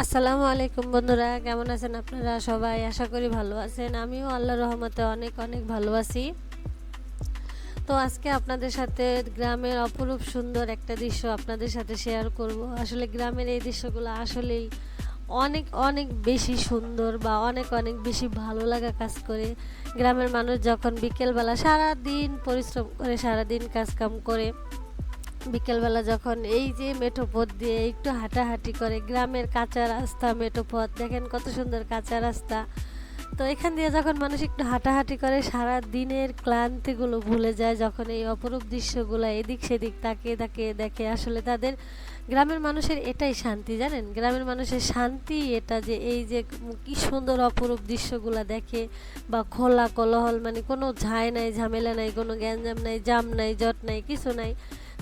আসসালামু আলাইকুম বন্ধুরা, কেমন আছেন আপনারা সবাই? আশা করি ভালো আছেন। আমিও আল্লাহর রহমতে অনেক অনেক ভালো আছি। তো আজকে আপনাদের সাথে গ্রামের অপরূপ সুন্দর একটা দৃশ্য আপনাদের সাথে শেয়ার করব। আসলে গ্রামের এই দৃশ্যগুলো আসলেই অনেক অনেক বেশি সুন্দর বা অনেক অনেক বেশি ভালো লাগা কাজ করে। গ্রামের মানুষ যখন বিকেলবেলা সারা দিন পরিশ্রম করে, সারা দিন কাজকাম করে বিকেলবেলা যখন এই যে মেঠো পথ দিয়ে একটু হাঁটাহাঁটি করে, গ্রামের কাঁচা রাস্তা, মেঠো পথ দেখেন কত সুন্দর কাঁচা রাস্তা। তো এখান দিয়ে যখন মানুষ একটু হাঁটাহাঁটি করে সারা দিনের ক্লান্তিগুলো ভুলে যায়, যখন এই অপরূপ দৃশ্যগুলো এদিক সেদিক তাকিয়ে তাকিয়ে দেখে, আসলে তাদের গ্রামের মানুষের এটাই শান্তি। জানেন, গ্রামের মানুষের শান্তি এটা যে এই যে কি সুন্দর অপরূপ দৃশ্যগুলো দেখে, বা খোলা কোলাহল, মানে কোনো ঝাই নাই, ঝামেলা নাই, কোনো গ্যাঞ্জাম নাই, জাম নাই, জট নাই, কিছু নাই।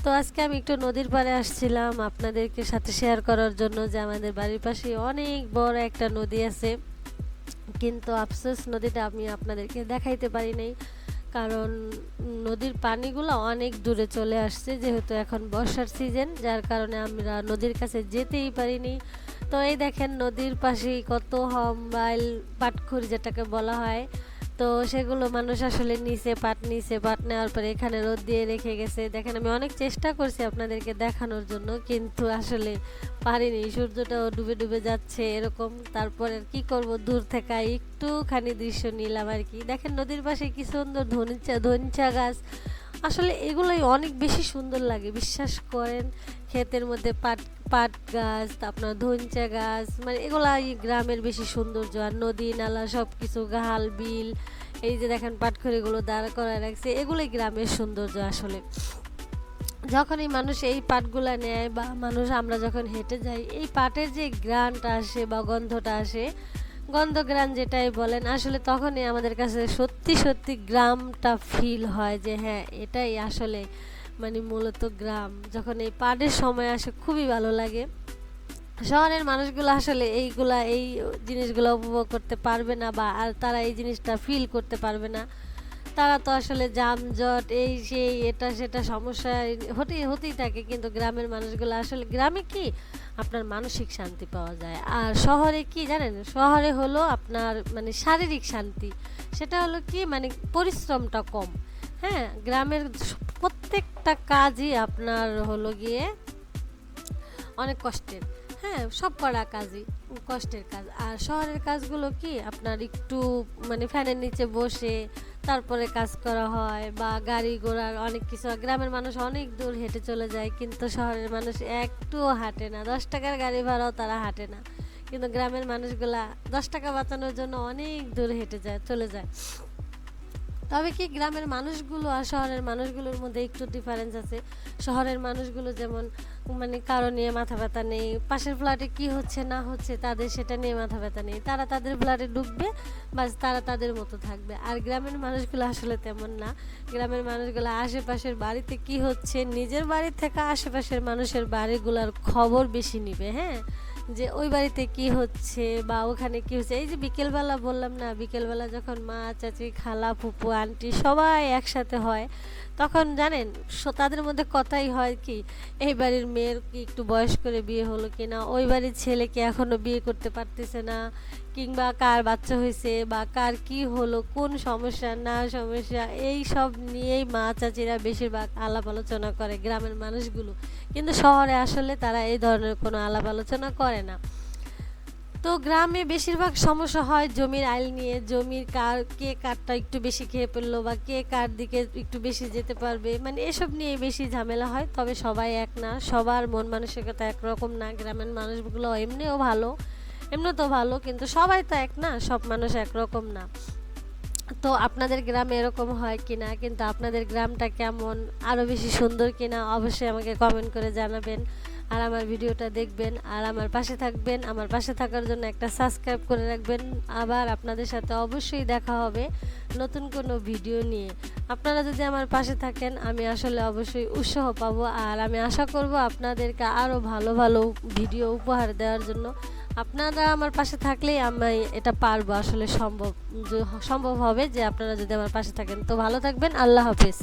তো আজকে আমি একটু নদীর পাড়ে আসছিলাম আপনাদেরকে সাথে শেয়ার করার জন্য যে আমাদের বাড়ির পাশে অনেক বড় একটা নদী আছে, কিন্তু আফসোস নদীটা আমি আপনাদেরকে দেখাইতে পারি নাই, কারণ নদীর পানিগুলো অনেক দূরে চলে আসছে, যেহেতু এখন বর্ষার সিজন, যার কারণে আমরা নদীর কাছে যেতেই পারিনি। তো এই দেখেন নদীর পাশেই কত হম্বাইল পাটখড়ি যেটাকে বলা হয়, তো সেগুলো মানুষ আসলে নিচে পাট নেওয়ার পরে এখানে রোদ দিয়ে রেখে গেছে। দেখেন আমি অনেক চেষ্টা করছি আপনাদেরকে দেখানোর জন্য, কিন্তু আসলে পারিনি, সূর্যটাও ডুবে ডুবে যাচ্ছে এরকম। তারপরে কি করব, দূর থেকে একটুখানি দৃশ্য নিলাম আর কি। দেখেন নদীর পাশে কি সুন্দর ধনচা গাছ, আসলে এগুলোই অনেক বেশি সুন্দর লাগে, বিশ্বাস করেন। ক্ষেতের মধ্যে পাট পাট গাছ, আপনার ধনচা গাছ, মানে এগুলাই গ্রামের বেশি সৌন্দর্য। আর নদী নালা সব কিছু, গাহাল বিল, এই যে দেখেন পাটখড়িগুলো দাঁড় করায় রাখছে, এগুলোই গ্রামের সৌন্দর্য আসলে। যখনই মানুষ এই পাটগুলা নেয় বা আমরা যখন হেঁটে যাই, এই পাটের যে গ্রানটা আসে বা গন্ধটা আসে, গন্ধগ্রান যেটাই বলেন, আসলে তখনই আমাদের কাছে সত্যি সত্যি গ্রামটা ফিল হয় যে হ্যাঁ, এটাই আসলে মানে মূলত গ্রাম। যখন এই পাটের সময় আসে খুবই ভালো লাগে। শহরের মানুষগুলো আসলে এই জিনিসগুলো উপভোগ করতে পারবে না, বা আর তারা এই জিনিসটা ফিল করতে পারবে না। তারা তো আসলে যানজট, এই সেই এটা সেটা সমস্যা হতেই থাকে, কিন্তু গ্রামের মানুষগুলো আসলে, গ্রামে কি আপনার মানসিক শান্তি পাওয়া যায়, আর শহরে কি জানেন, শহরে হলো আপনার মানে শারীরিক শান্তি। সেটা হলো কি, মানে পরিশ্রমটা কম। হ্যাঁ, গ্রামের প্রত্যেকটা কাজই আপনার হলো গিয়ে অনেক কষ্টের। হ্যাঁ, সব করা কাজই কষ্টের কাজ। আর শহরের কাজগুলো কি আপনার একটু মানে ফ্যানের নিচে বসে তারপরে কাজ করা হয়, বা গাড়ি ঘোড়ার অনেক কিছু। গ্রামের মানুষ অনেক দূর হেঁটে চলে যায়, কিন্তু শহরের মানুষ একটুও হাঁটে না, 10 টাকার গাড়ি ভাড়াও তারা হাঁটে না। কিন্তু গ্রামের মানুষগুলা 10 টাকা বাঁচানোর জন্য অনেক দূর হেঁটে চলে যায়। তবে কি গ্রামের মানুষগুলো আর শহরের মানুষগুলোর মধ্যে একটু ডিফারেন্স আছে। শহরের মানুষগুলো যেমন মানে কারো নিয়ে মাথা ব্যথা নেই, পাশের ফ্ল্যাটে কি হচ্ছে না হচ্ছে তাদের সেটা নিয়ে মাথা ব্যথা নেই, তারা তাদের ফ্ল্যাটে ঢুকবে, বাস তারা তাদের মতো থাকবে। আর গ্রামের মানুষগুলো আসলে তেমন না। গ্রামের মানুষগুলো আশেপাশের বাড়িতে কি হচ্ছে, নিজের বাড়ি থেকে আশেপাশের মানুষের বাড়িগুলোর খবর বেশি নিবে। হ্যাঁ, যে ওই বাড়িতে কি হচ্ছে বা ওখানে কি হচ্ছে। এই যে বিকেলবেলা বললাম না, বিকেলবেলা যখন মা, চাচি, খালা, ফুপু, আন্টি সবাই একসাথে হয়, তখন জানেন তাদের মধ্যে কথাই হয় কি, এই বাড়ির মেয়ের কি একটু বয়স করে বিয়ে হলো কিনা, ওই বাড়ির ছেলেকে এখনো বিয়ে করতে পারতেছে না, কিংবা কার বাচ্চা হয়েছে বা কার কি হলো, কোন সমস্যা না সমস্যা, এই সব নিয়েই মা চাচিরা বেশিরভাগ আলাপ আলোচনা করে গ্রামের মানুষগুলো। কিন্তু শহরে আসলে তারা এই ধরনের কোনো আলাপ আলোচনা করে না। তো গ্রামে বেশিরভাগ সমস্যা হয় জমির আইল নিয়ে, জমির কে কারটা একটু বেশি খেয়ে ফেললো, বা কে কার দিকে একটু বেশি যেতে পারবে, মানে এসব নিয়ে বেশি ঝামেলা হয়। তবে সবাই এক না, সবার মন মানসিকতা একরকম না। গ্রামের মানুষগুলো এমনিও তো ভালো, কিন্তু সবাই তো এক না, সব মানুষ একরকম না। তো আপনাদের গ্রামে এরকম হয় কিনা, কিন্তু আপনাদের গ্রামটা কেমন, আরও বেশি সুন্দর কিনা, অবশ্যই আমাকে কমেন্ট করে জানাবেন। আর আমার ভিডিওটা দেখবেন, আর আমার পাশে থাকবেন। আমার পাশে থাকার জন্য একটা সাবস্ক্রাইব করে রাখবেন। আবার আপনাদের সাথে অবশ্যই দেখা হবে নতুন কোনো ভিডিও নিয়ে। আপনারা যদি আমার পাশে থাকেন, আমি আসলে অবশ্যই উৎসাহ পাবো, আর আমি আশা করব আপনাদেরকে আরও ভালো ভালো ভিডিও উপহার দেওয়ার জন্য। আপনারা আমার পাশে থাকলেই আমি এটা পারবো, আসলে সম্ভব হবে যে আপনারা যদি আমার পাশে থাকেন। তো ভালো থাকবেন, আল্লাহ হাফেজ।